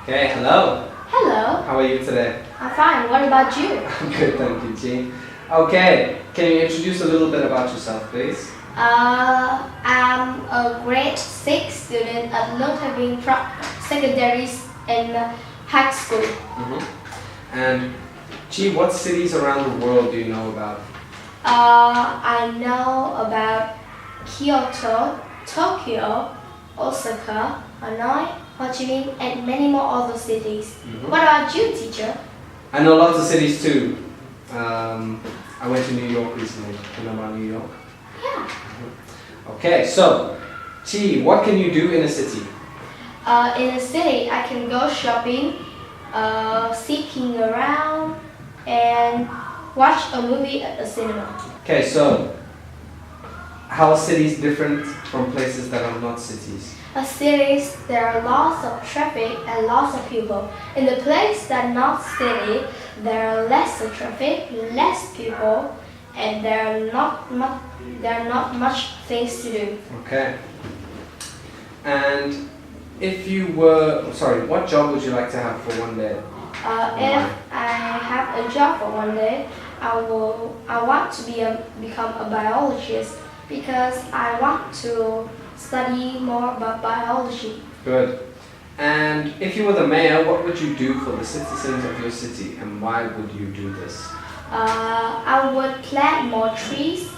Okay, hello. Hello. How are you today? I'm fine. What about you? I'm good, thank you, Chi. Okay, can you introduce a little bit about yourself, please? I'm a grade 6 student at Untitled Secondary in high school. And Chi, what cities around the world do you know about? I know about Kyoto, Tokyo, Osaka, Hanoi, Ho Chi Minh, and many more other cities. What about you, teacher? I know lots of cities too. I went to New York recently. You know about New York? Yeah. Okay, so Chi, what can you do in a city? In a city, I can go shopping, seeking around, and watch a movie at the cinema. Okay, so how are cities different from places that are not cities? In cities, there are lots of traffic and lots of people. In the place that are not city, there are less of traffic, less people, and there are not much things to do. Okay. And if you were, what job would you like to have for one day? If I have a job for one day, I want to become a biologist because I want to study more about biology. Good. And if you were the mayor, what would you do for the citizens of your city, and why would you do this? I would plant more trees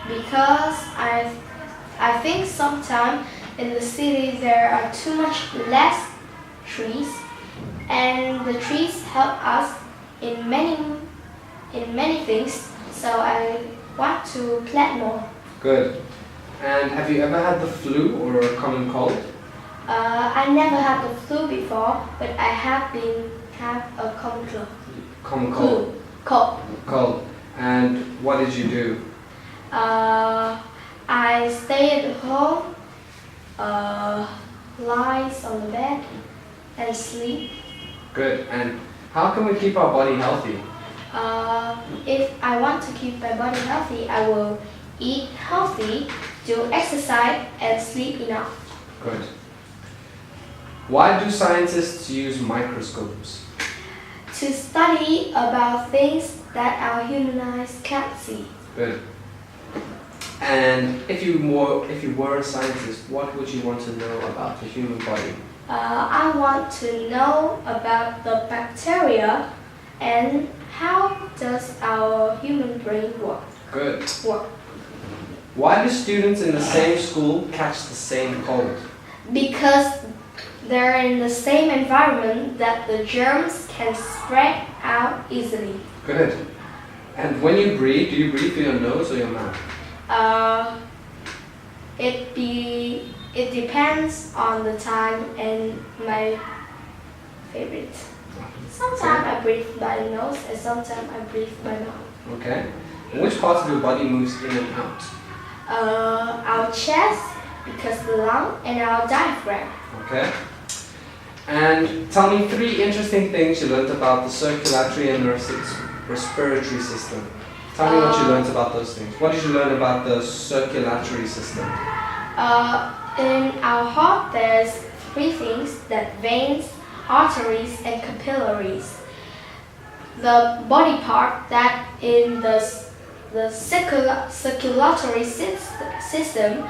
because I think sometimes in the city there are too much less trees, and the trees help us in many things. So I want to plant more. Good. And have you ever had the flu or a common cold? I never had the flu before, but I have a common cold. Common cold. Cold. And what did you do? I stayed at home, lies on the bed, and sleep. Good. And how can we keep our body healthy? If I want to keep my body healthy, I will eat healthy, do exercise, and sleep enough. Good. Why do scientists use microscopes? To study about things that our human eyes can't see. Good. And if you were a scientist, what would you want to know about the human body? I want to know about the bacteria and how does our human brain work. Good. Why do students in the same school catch the same cold? Because they're in the same environment that the germs can spread out easily. Good. And when you breathe, do you breathe through your nose or your mouth? It depends on the time and my favorite. Sometimes I breathe by the nose and sometimes I breathe by mouth. Okay. And which parts of your body moves in and out? Our chest, because the lung, and our diaphragm. Okay. And tell me 3 interesting things you learned about the circulatory and respiratory system. Tell me what you learned about those things. What did you learn about the circulatory system? In our heart, there's 3 things: that veins, arteries, and capillaries. The body part that in the circulatory system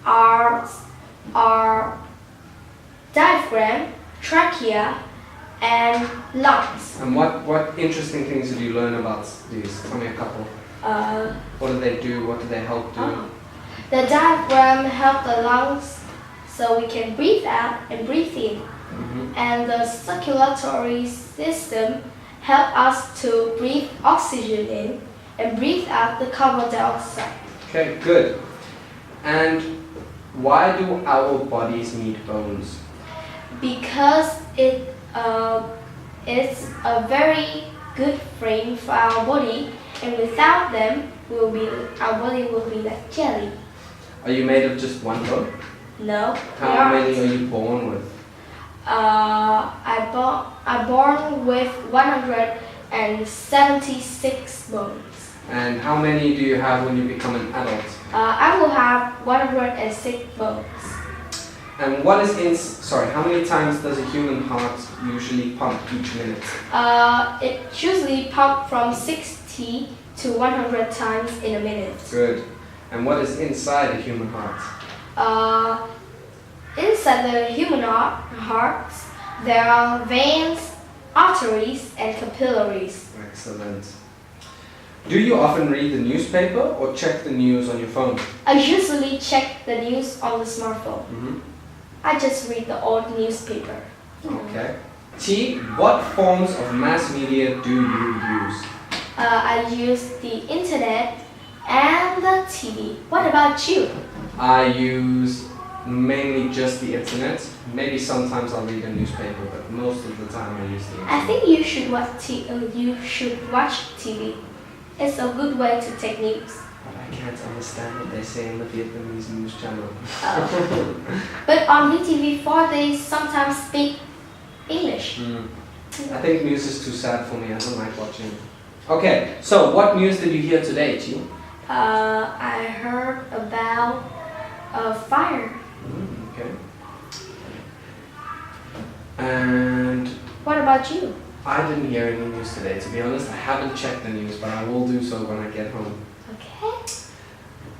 are diaphragm, trachea, and lungs. And what interesting things did you learn about these? Tell me a couple. What do they do? What do they help do? The diaphragm helps the lungs so we can breathe out and breathe in. And the circulatory system helps us to breathe oxygen in and breathe out the carbon dioxide. Okay, good. And why do our bodies need bones? Because it's a very good frame for our body, and without them, our body will be like jelly. Are you made of just one bone? No. How many are you born with? I born with 176 bones. And how many do you have when you become an adult? I will have 106 bones. And how many times does a human heart usually pump each minute? It usually pumps from 60 to 100 times in a minute. Good. And what is inside a human heart? Inside the human heart, there are veins, arteries, and capillaries. Excellent. Do you often read the newspaper or check the news on your phone? I usually check the news on the smartphone. Mm-hmm. I just read the old newspaper. Okay. T, what forms of mass media do you use? I use the internet and the TV. What about you? I use mainly just the internet. Maybe sometimes I'll read a newspaper, but most of the time I use the internet. I think you should watch TV. It's a good way to take news. But I can't understand what they say in the Vietnamese news channel. But on VTV4 they sometimes speak English. I think news is too sad for me. I don't like watching. Okay, so what news did you hear today, Chi? I heard about a fire. Okay. And What about you? I didn't hear any news today. To be honest, I haven't checked the news, but I will do so when I get home. Okay.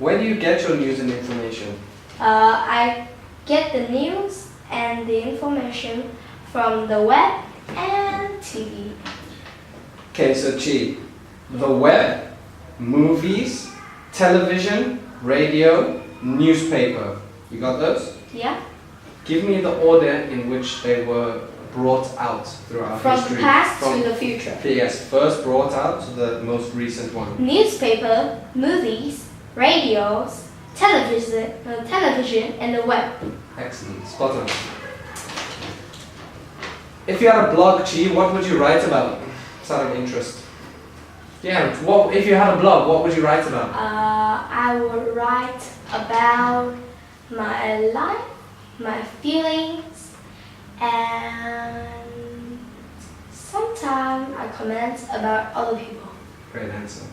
Where do you get your news and information? I get the news and the information from the web and TV. Okay, so Chi, the web, movies, television, radio, newspaper. You got those? Yeah. Give me the order in which they were brought out throughout From history. the past to the future. Yes, first brought out to the most recent one. Newspaper, movies, radios, television, and the web. Excellent, spot on. If you had a blog, Chi, what would you write about? It's out of interest. Yeah, if you had a blog, what would you write about? I would write about my life, my feelings, and sometimes I comment about other people. Great answer.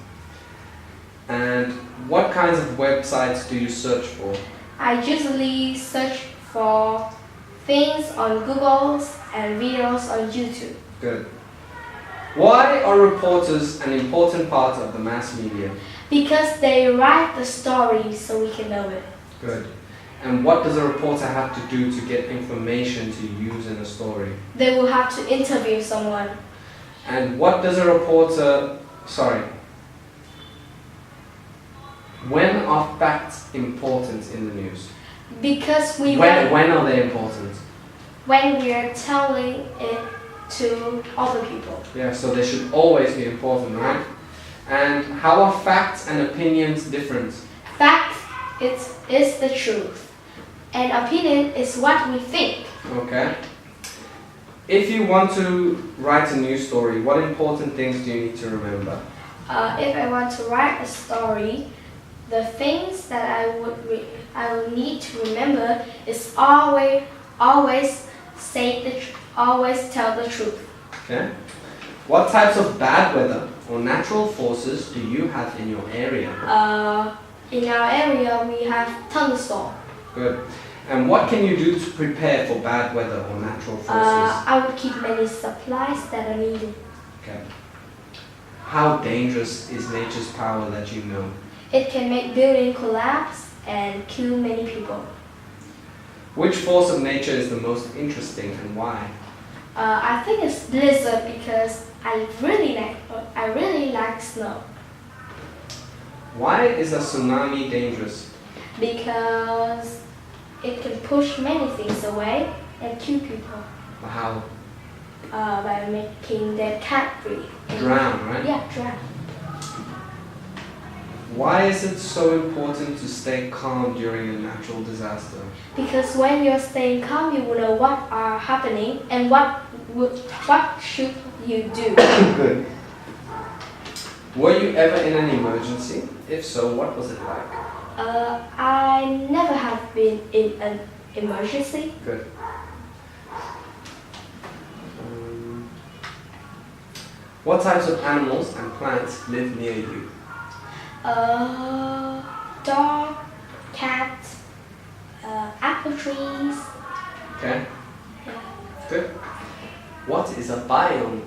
And what kinds of websites do you search for? I usually search for things on Google and videos on YouTube. Good. Why are reporters an important part of the mass media? Because they write the story so we can know it. Good. And what does a reporter have to do to get information to use in a story? They will have to interview someone. And what does a reporter... When are facts important in the news? Because when are they important? When we are telling it to other people. Yeah, so they should always be important, right? And how are facts and opinions different? Fact is the truth, and opinion is what we think. Okay. If you want to write a news story, what important things do you need to remember? If I want to write a story, the things that I will need to remember is always tell the truth. Okay. What types of bad weather or natural forces do you have in your area? In our area, we have thunderstorm. Good. And what can you do to prepare for bad weather or natural forces? I would keep many supplies that are needed. Okay. How dangerous is nature's power that you know? It can make buildings collapse and kill many people. Which force of nature is the most interesting and why? I think it's blizzard because I really like snow. Why is a tsunami dangerous? Because it can push many things away and kill people. How? By making them can't breathe. Drown, right? Yeah, drown. Why is it so important to stay calm during a natural disaster? Because when you're staying calm, you will know what are happening and what should you do. Good. Were you ever in an emergency? If so, what was it like? I never have been in an emergency. Good. What types of animals and plants live near you? Dog, cat, apple trees, Okay. Yeah. Good. What is a biome?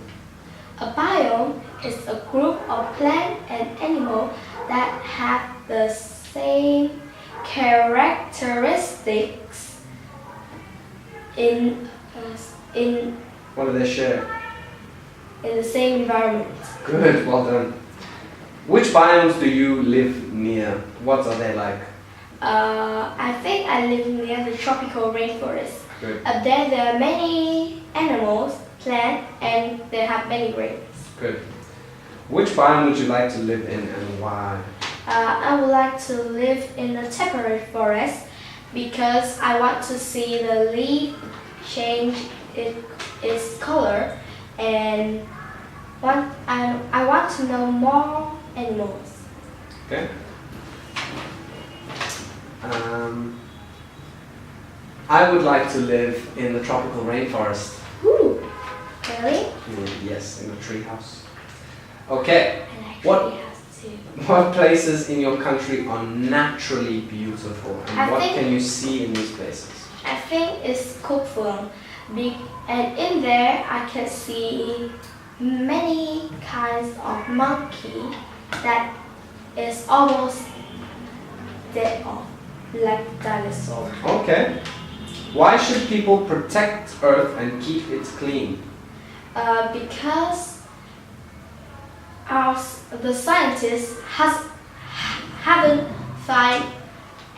A biome is a group of plant and animal that have the same characteristics in What do they share? the same environment. Good, well done. Which biomes do you live near? What are they like? I think I live near the tropical rainforest. Good. Up there are many animals, plants, and they have many rains. Good. Which biome would you like to live in and why? I would like to live in a temperate forest because I want to see the leaf change its color and I want to know more animals. Okay. I would like to live in the tropical rainforest. Ooh, really? Yes, in a tree house. Okay. I like What- treehouse too. What places in your country are naturally beautiful and I what think- can you see in these places? I think it's Cookville, and in there I can see many kinds of monkey that is almost dead off, like dinosaur. Okay. Why should people protect Earth and keep it clean? Because the scientists haven't found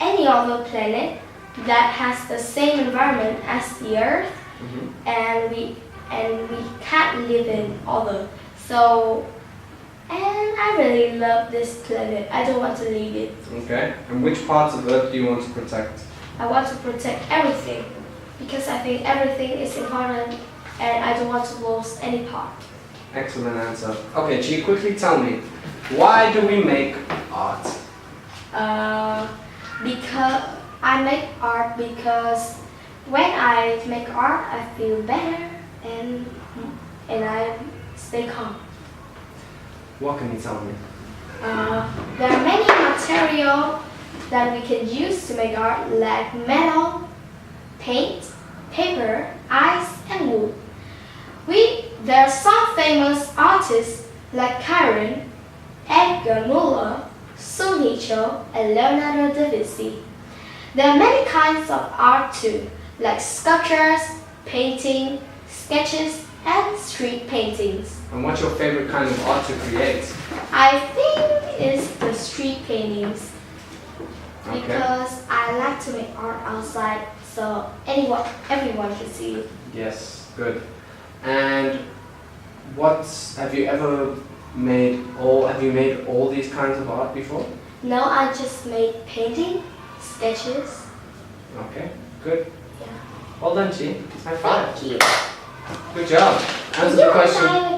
any other planet that has the same environment as the Earth, and we can't live in other. So, and I really love this planet. I don't want to leave it. Okay. And which parts of Earth do you want to protect? I want to protect everything because I think everything is important, and I don't want to lose any part. Excellent answer. Okay, Chi, quickly tell me, why do we make art? Because I make art because when I make art, I feel better and I stay calm. What can you tell me? There are many materials that we can use to make art, like metal, paint, paper, ice, and wood. There are some famous artists like Karen, Edgar Muller, Sun Cho, and Leonardo da Vinci. There are many kinds of art too, like sculptures, painting, sketches, and street paintings. And what's your favorite kind of art to create? I think it's the street paintings Okay. because I like to make art outside so everyone can see it. Yes, good. And have you made all these kinds of art before? No, I just made painting, sketches. Okay, good. Yeah. Well done, Chi. High five. Thank you. Good job. Answer You the and question. I